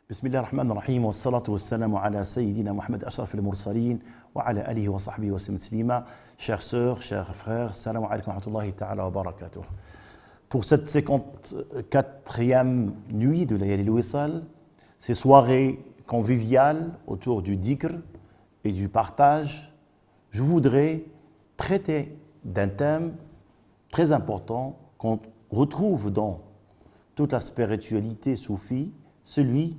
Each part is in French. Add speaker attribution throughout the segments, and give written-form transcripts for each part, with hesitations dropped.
Speaker 1: بسم الله الرحمن الرحيم والصلاة والسلام على سيدنا محمد أشرف المرسلين وعلى آله وصحبه وسلم تسليما. Chères sœurs, chers frères, salam alaikum wa rahmatullahi ta'ala wa barakatuh. Pour cette 54e nuit de Layali al-Wisal, ces soirées conviviales autour du dhikr et du partage, je voudrais traiter d'un thème très important qu'on retrouve dans toute la spiritualité soufie, celui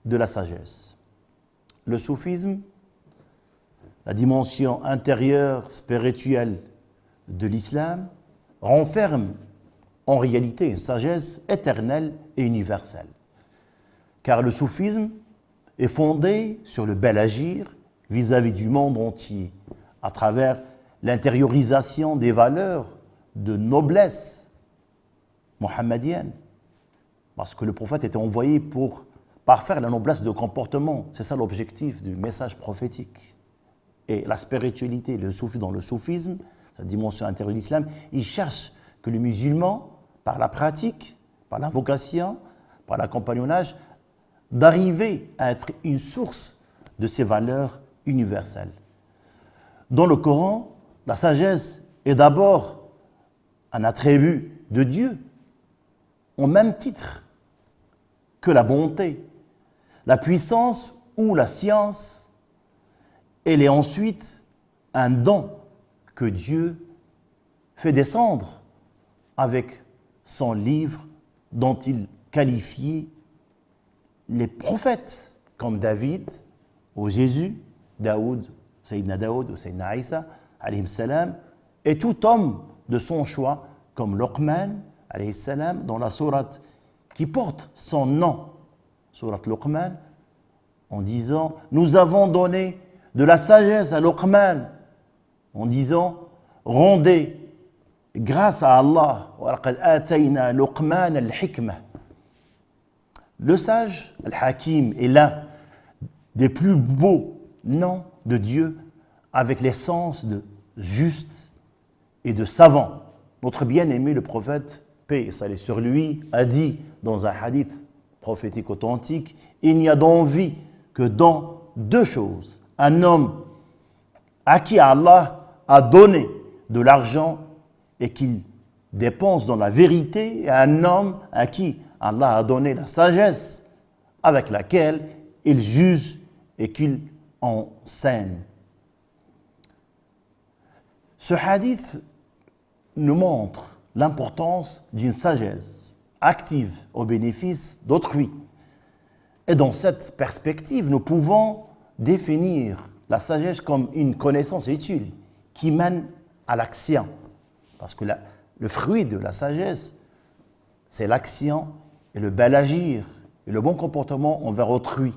Speaker 1: de la sagesse. Le soufisme, la dimension intérieure spirituelle de l'islam, renferme en réalité une sagesse éternelle et universelle. Car le soufisme est fondé sur le bel agir vis-à-vis du monde entier, à travers l'intériorisation des valeurs de noblesse mohammedienne. Parce que le prophète était envoyé pour parfaire la noblesse de comportement. C'est ça l'objectif du message prophétique. Et la spiritualité, le soufisme, dans le soufisme, sa dimension intérieure de l'islam, il cherche que le musulman, par la pratique, par l'invocation, par l'accompagnonnage, d'arriver à être une source de ces valeurs universelles. Dans le Coran, la sagesse est d'abord un attribut de Dieu, au même titre que la bonté, la puissance ou la science. Elle est ensuite un don que Dieu fait descendre avec son livre dont il qualifie les prophètes comme David ou Jésus, Daoud, Sayyidina Daoud ou Sayyidina Isa, alayhi salam, et tout homme de son choix comme Luqman, alayhi salam, dans la sourate qui porte son nom, sourate Luqman, en disant « Nous avons donné de la sagesse à Luqman », en disant « Rendez grâce à Allah, وَلَقَدْ آتَيْنَا لُقْمَانَ الْحِكْمَةَ » Le sage, Al-Hakim, est l'un des plus beaux noms de Dieu avec l'essence de juste et de savant. Notre bien-aimé, le prophète, paix et salut sur lui, a dit dans un hadith prophétique authentique, il n'y a d'envie que dans deux choses. Un homme à qui Allah a donné de l'argent et qu'il dépense dans la vérité, et un homme à qui Allah a donné la sagesse avec laquelle il juge et qu'il enseigne. Ce hadith nous montre l'importance d'une sagesse active au bénéfice d'autrui. Et dans cette perspective, nous pouvons définir la sagesse comme une connaissance utile qui mène à l'action. Parce que le fruit de la sagesse, c'est l'action et le bel agir et le bon comportement envers autrui.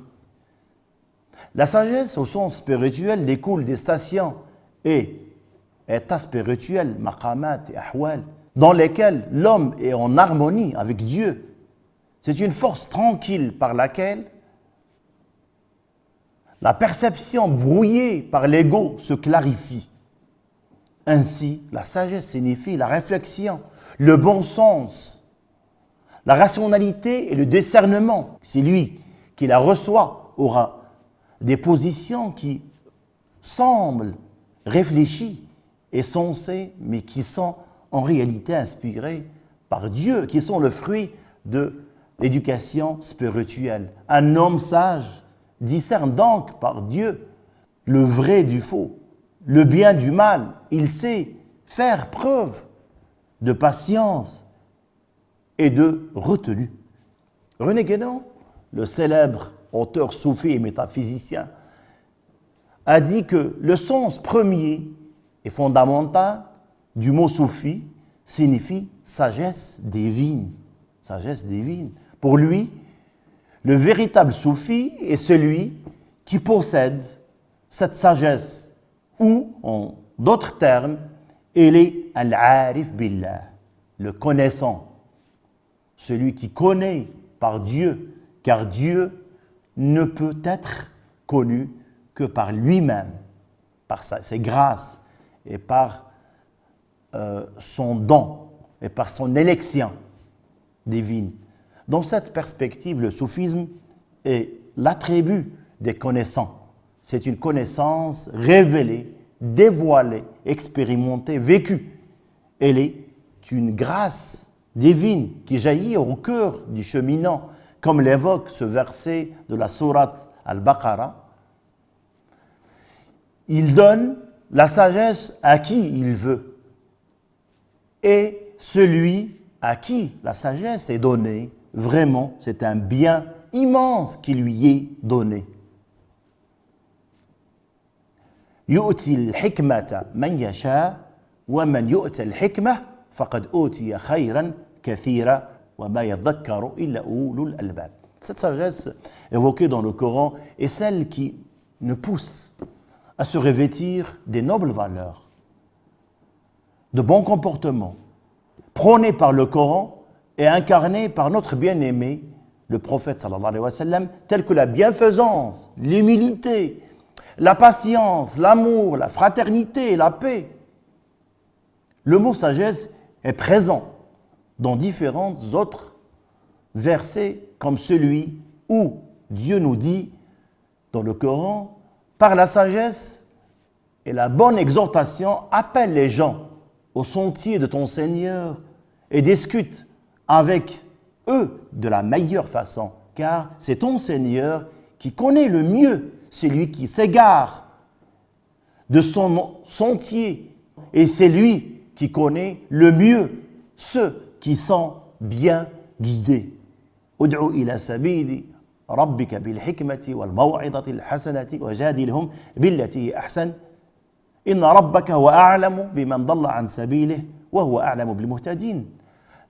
Speaker 1: La sagesse, au sens spirituel, découle des stations et états spirituels, maqamat et ahwal, dans lesquels l'homme est en harmonie avec Dieu. C'est une force tranquille par laquelle la perception brouillée par l'ego se clarifie. Ainsi, la sagesse signifie la réflexion, le bon sens, la rationalité et le discernement. Celui qui la reçoit aura des positions qui semblent réfléchies et sensées, mais qui sont en réalité inspirées par Dieu, qui sont le fruit de l'éducation spirituelle. Un homme sage discerne donc par Dieu le vrai du faux, le bien du mal. Il sait faire preuve de patience et de retenue. René Guénon, le célèbre auteur soufi et métaphysicien, a dit que le sens premier et fondamental du mot soufi signifie sagesse divine. Sagesse divine. Pour lui, le véritable soufi est celui qui possède cette sagesse, ou, en d'autres termes, il est al-arif billah, le connaissant, celui qui connaît par Dieu, car Dieu ne peut être connu que par lui-même, par ses grâces et par son don et par son élection divine. Dans cette perspective, le soufisme est l'attribut des connaissants. C'est une connaissance révélée, dévoilée, expérimentée, vécue. Elle est une grâce divine qui jaillit au cœur du cheminant, comme l'évoque ce verset de la sourate Al-Baqarah. Il donne la sagesse à qui il veut. Et celui à qui la sagesse est donnée, vraiment, c'est un bien immense qui lui est donné. يؤتي الحكمة من يشاء ومن يؤتى الحكمة فقد أوتي خيرا كثيرا وما يذكر إلا أولو الألباب. Cette sagesse évoquée dans le Coran est celle qui nous pousse à se revêtir des nobles valeurs, de bons comportements, prônés par le Coran et incarnés par notre bien-aimé, le prophète sallallahu alayhi wa sallam, tels que la bienfaisance, l'humilité, la patience, l'amour, la fraternité et la paix. Le mot sagesse est présent dans différents autres versets, comme celui où Dieu nous dit dans le Coran, par la sagesse et la bonne exhortation, appelle les gens au sentier de ton Seigneur et discute avec eux de la meilleure façon, car c'est ton Seigneur qui connaît le mieux celui qui s'égare de son sentier, et c'est lui qui connaît le mieux ceux qui sont bien guidés. Ud'u ila sabili rabbika bil hikmati wal maw'izati al hasanati wajadilhum billati hi ahsan inna rabbaka huwa a'lamu biman dalla an sabilihi wa huwa a'lamu bil muhtadin.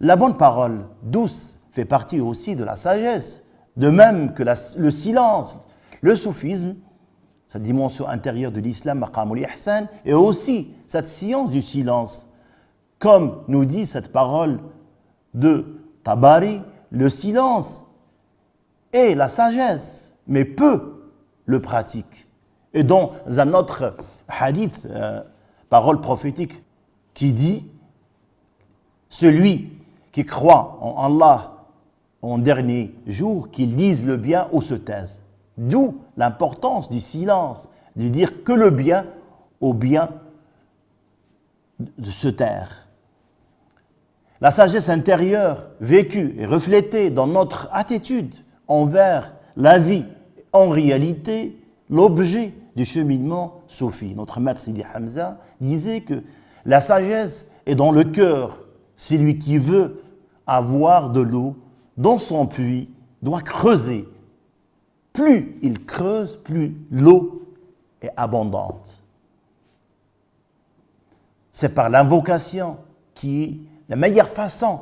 Speaker 1: La bonne parole douce fait partie aussi de la sagesse, de même que le silence. Le soufisme, cette dimension intérieure de l'islam, maqamul ihsan, et aussi cette science du silence. Comme nous dit cette parole de Tabari, le silence est la sagesse, mais peu le pratique. Et dans un autre hadith, parole prophétique, qui dit « Celui qui croit en Allah en dernier jour, qu'il dise le bien ou se taise ». D'où l'importance du silence, de dire que le bien au bien de se taire. La sagesse intérieure, vécue et reflétée dans notre attitude envers la vie, en réalité, l'objet du cheminement soufi. Notre maître Sidi Hamza disait que la sagesse est dans le cœur. Celui qui veut avoir de l'eau dans son puits doit creuser. Plus il creuse, plus l'eau est abondante. C'est par l'invocation qui est la meilleure façon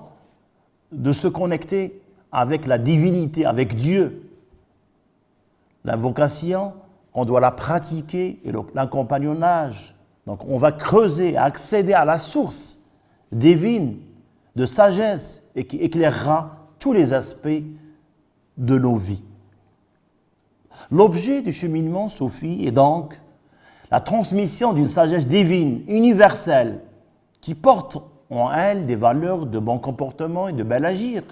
Speaker 1: de se connecter avec la divinité, avec Dieu. L'invocation, on doit la pratiquer, et l'accompagnonnage. Donc on va creuser, accéder à la source divine de sagesse et qui éclairera tous les aspects de nos vies. L'objet du cheminement soufi est donc la transmission d'une sagesse divine, universelle, qui porte en elle des valeurs de bon comportement et de bel agir.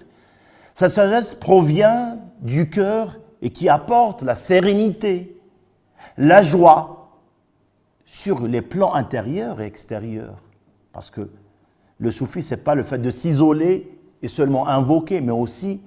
Speaker 1: Cette sagesse provient du cœur et qui apporte la sérénité, la joie sur les plans intérieurs et extérieurs. Parce que le soufi, ce n'est pas le fait de s'isoler et seulement invoquer, mais aussi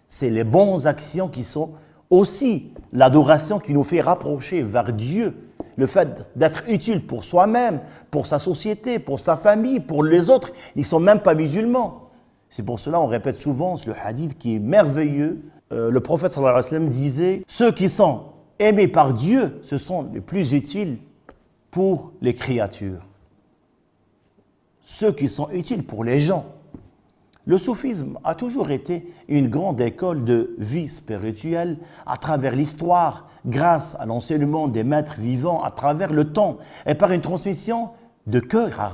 Speaker 1: c'est les bonnes actions qui sont aussi l'adoration qui nous fait rapprocher vers Dieu, le fait d'être utile pour soi-même, pour sa société, pour sa famille, pour les autres. Ils ne sont même pas musulmans. C'est pour cela qu'on répète souvent le hadith qui est merveilleux. Le prophète sallallahu alayhi wa sallam disait « Ceux qui sont aimés par Dieu, ce sont les plus utiles pour les créatures. Ceux qui sont utiles pour les gens. » Le soufisme a toujours été une grande école de vie spirituelle à travers l'histoire, grâce à l'enseignement des maîtres vivants à travers le temps et par une transmission de cœur à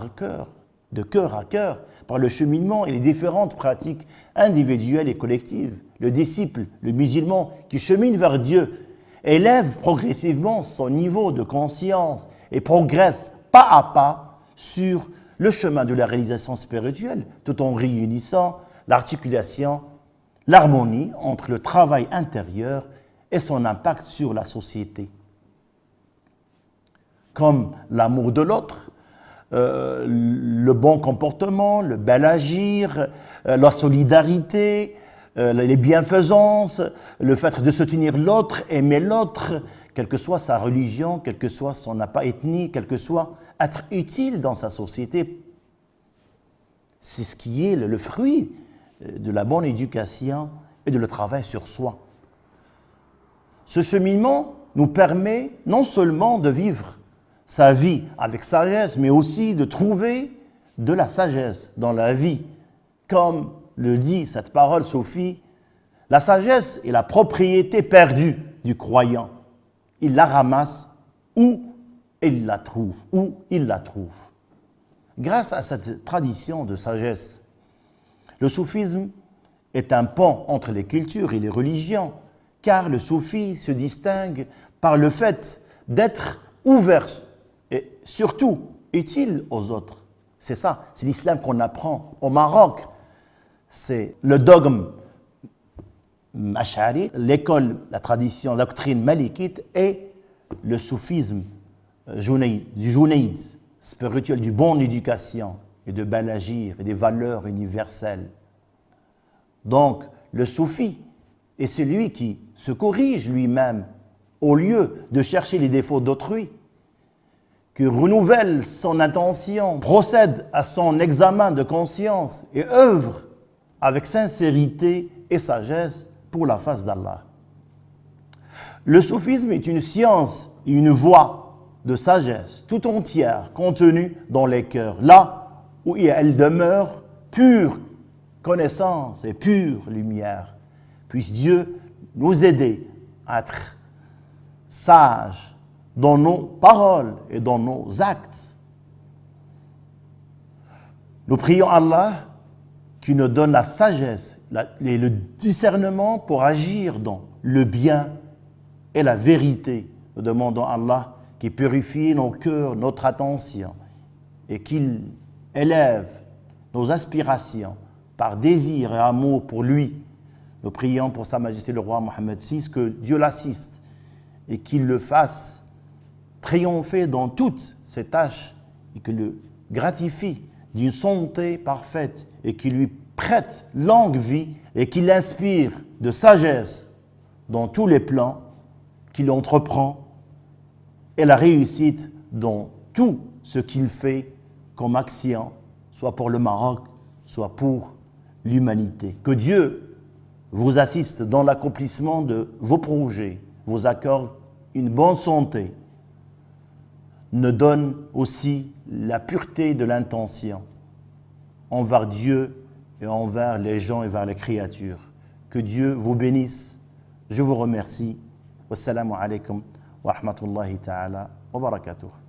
Speaker 1: cœur, par le cheminement et les différentes pratiques individuelles et collectives. Le disciple, le musulman qui chemine vers Dieu, élève progressivement son niveau de conscience et progresse pas à pas sur le chemin de la réalisation spirituelle, tout en réunissant l'articulation, l'harmonie entre le travail intérieur et son impact sur la société. Comme l'amour de l'autre, le bon comportement, le bel agir, la solidarité, les bienfaisances, le fait de soutenir l'autre, aimer l'autre, quelle que soit sa religion, quelle que soit son appart ethnique, quel que soit être utile dans sa société. C'est ce qui est le fruit de la bonne éducation et de le travail sur soi. Ce cheminement nous permet non seulement de vivre sa vie avec sagesse, mais aussi de trouver de la sagesse dans la vie. Comme le dit cette parole, Sophie, la sagesse est la propriété perdue du croyant. Il la ramasse où il la trouve, Grâce à cette tradition de sagesse, le soufisme est un pont entre les cultures et les religions, car le soufi se distingue par le fait d'être ouvert et surtout utile aux autres. C'est ça, c'est l'islam qu'on apprend au Maroc. C'est le dogme ash'ari, l'école, la tradition, la doctrine malikite et le soufisme du Junayd, spirituel, du bon éducation et de bel agir et des valeurs universelles. Donc, le soufi est celui qui se corrige lui-même au lieu de chercher les défauts d'autrui, qui renouvelle son intention, procède à son examen de conscience et œuvre avec sincérité et sagesse pour la face d'Allah. Le soufisme est une science et une voie de sagesse tout entière contenue dans les cœurs, là où elle demeure pure connaissance et pure lumière. Puisse Dieu nous aider à être sages dans nos paroles et dans nos actes. Nous prions Allah qui nous donne la sagesse et le discernement pour agir dans le bien et la vérité. Nous demandons à Allah qui purifie nos cœurs, notre attention et qu'il élève nos aspirations par désir et amour pour lui. Nous prions pour Sa Majesté le roi Mohammed VI, que Dieu l'assiste et qu'il le fasse triompher dans toutes ses tâches et qu'il le gratifie d'une santé parfaite et qu'il lui prête longue vie et qu'il l'inspire de sagesse dans tous les plans qu'il entreprend et la réussite dans tout ce qu'il fait comme action, soit pour le Maroc, soit pour l'humanité. Que Dieu vous assiste dans l'accomplissement de vos projets, vous accorde une bonne santé, ne donne aussi la pureté de l'intention envers Dieu et envers les gens et vers les créatures. Que Dieu vous bénisse. Je vous remercie. Wassalamu alaikum wa rahmatullahi ta'ala wa barakatuh.